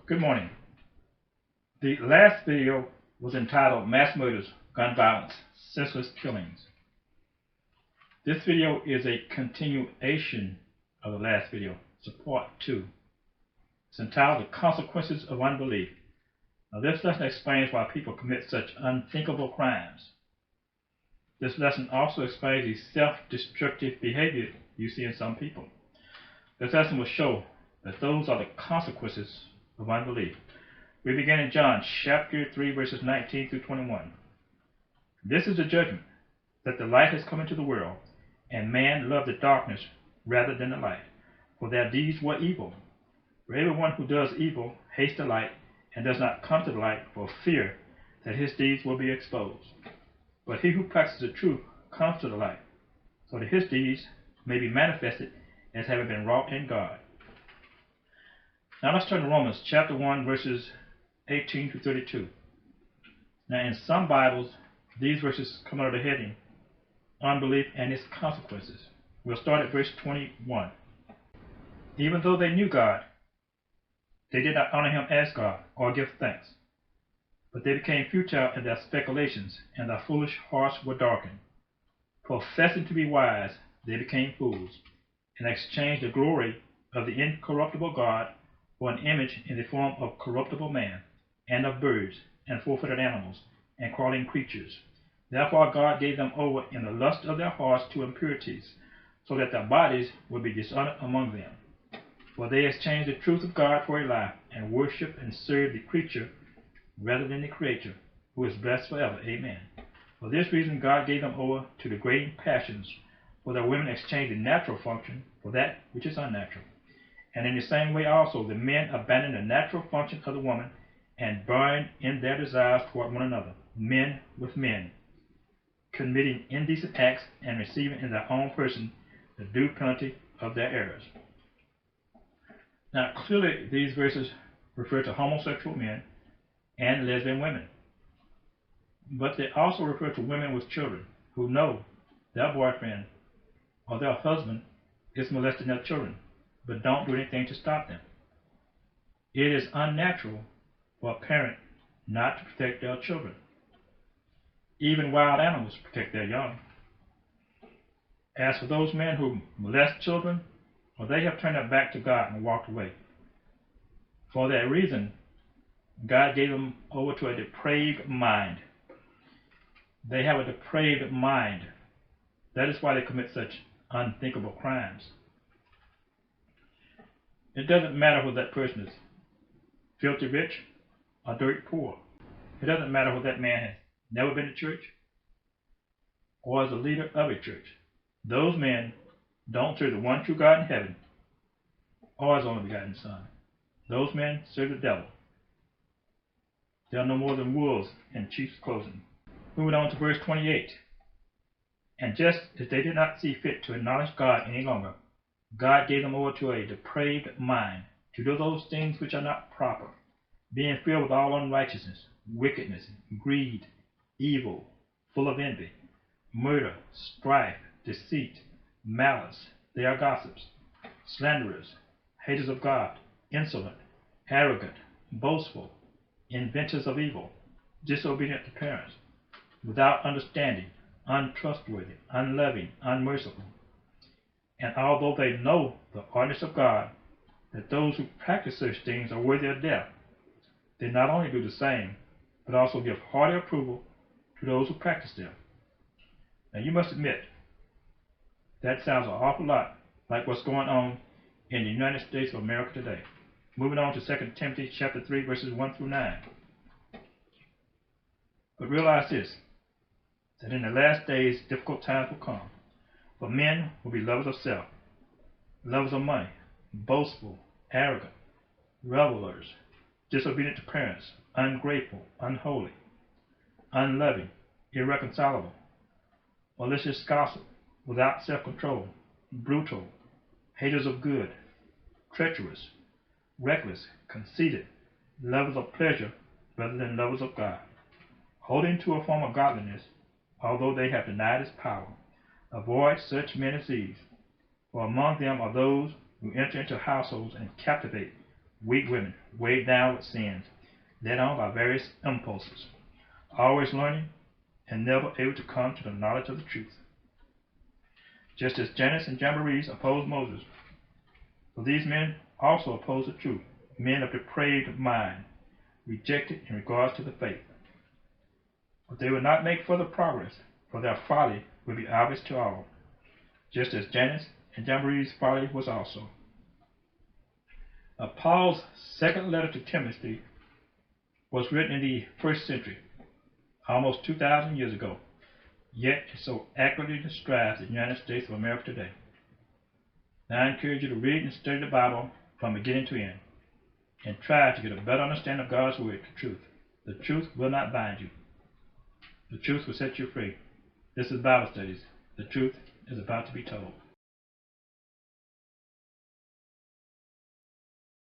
Good morning. The last video was entitled Mass Murders, Gun Violence, Senseless Killings. This video is a continuation of the last video, it's a part 2. It's entitled The Consequences of Unbelief. Now this lesson explains why people commit such unthinkable crimes. This lesson also explains the self-destructive behavior you see in some people. This lesson will show that those are the consequences of unbelief. We begin in John chapter 3 verses 19 through 21. This is the judgment, that the light has come into the world, and man loved the darkness rather than the light, for their deeds were evil. For everyone who does evil hates the light, and does not come to the light for fear that his deeds will be exposed. But he who practices the truth comes to the light, so that his deeds may be manifested as having been wrought in God. Now let's turn to Romans chapter 1 verses 18 to 32. Now in some Bibles, these verses come under the heading, Unbelief and its Consequences. We'll start at verse 21. Even though they knew God, they did not honor him as God or give thanks. But they became futile in their speculations, and their foolish hearts were darkened. Professing to be wise, they became fools, and exchanged the glory of the incorruptible God for an image in the form of corruptible man, and of birds, and four-footed animals, and crawling creatures. Therefore God gave them over in the lust of their hearts to impurities, so that their bodies would be dishonored among them. For they exchanged the truth of God for a lie, and worshipped and served the creature rather than the Creator, who is blessed forever. Amen. For this reason God gave them over to degrading passions, for their women exchanged the natural function for that which is unnatural. And in the same way also the men abandoned the natural function of the woman, and burned in their desires toward one another, men with men, committing indecent acts, and receiving in their own person the due penalty of their errors. Now clearly these verses refer to homosexual men and lesbian women, but they also refer to women with children who know their boyfriend or their husband is molesting their children, but don't do anything to stop them. It is unnatural for a parent not to protect their children. Even wild animals protect their young. As for those men who molest children, well, they have turned their back to God and walked away. For that reason, God gave them over to a depraved mind. They have a depraved mind. That is why they commit such unthinkable crimes. It doesn't matter whether that person is filthy rich or dirt poor. It doesn't matter whether that man has never been to church or is a leader of a church. Those men don't serve the one true God in heaven or his only begotten Son. Those men serve the devil. They are no more than wolves in sheep's clothing. Moving on to verse 28. And just as they did not see fit to acknowledge God any longer, God gave them over to a depraved mind, to do those things which are not proper, being filled with all unrighteousness, wickedness, greed, evil, full of envy, murder, strife, deceit, malice. They are gossips, slanderers, haters of God, insolent, arrogant, boastful, inventors of evil, disobedient to parents, without understanding, untrustworthy, unloving, unmerciful. And although they know the ordinance of God, that those who practice such things are worthy of death, they not only do the same, but also give hearty approval to those who practice them. Now you must admit, that sounds an awful lot like what's going on in the United States of America today. Moving on to 2 Timothy chapter 3 verses 1 through 9. But realize this, that in the last days difficult times will come, for men will be lovers of self, lovers of money, boastful, arrogant, revelers, disobedient to parents, ungrateful, unholy, unloving, irreconcilable, malicious gossip, without self-control, brutal, haters of good, treacherous, reckless, conceited, lovers of pleasure rather than lovers of God, holding to a form of godliness, although they have denied its power. Avoid such men as these, for among them are those who enter into households and captivate weak women, weighed down with sins, led on by various impulses, always learning and never able to come to the knowledge of the truth. Just as Jannes and Jambres opposed Moses, for these men also opposed the truth, men of depraved mind, rejected in regards to the faith. But they would not make further progress, for their folly will be obvious to all, just as Jannes and Jambres' folly was also. Paul's second letter to Timothy was written in the first century, almost 2,000 years ago, yet it so accurately describes the United States of America today. Now I encourage you to read and study the Bible from beginning to end, and try to get a better understanding of God's Word, the truth. The truth will not bind you. The truth will set you free. This is Bible Studies. The truth is about to be told.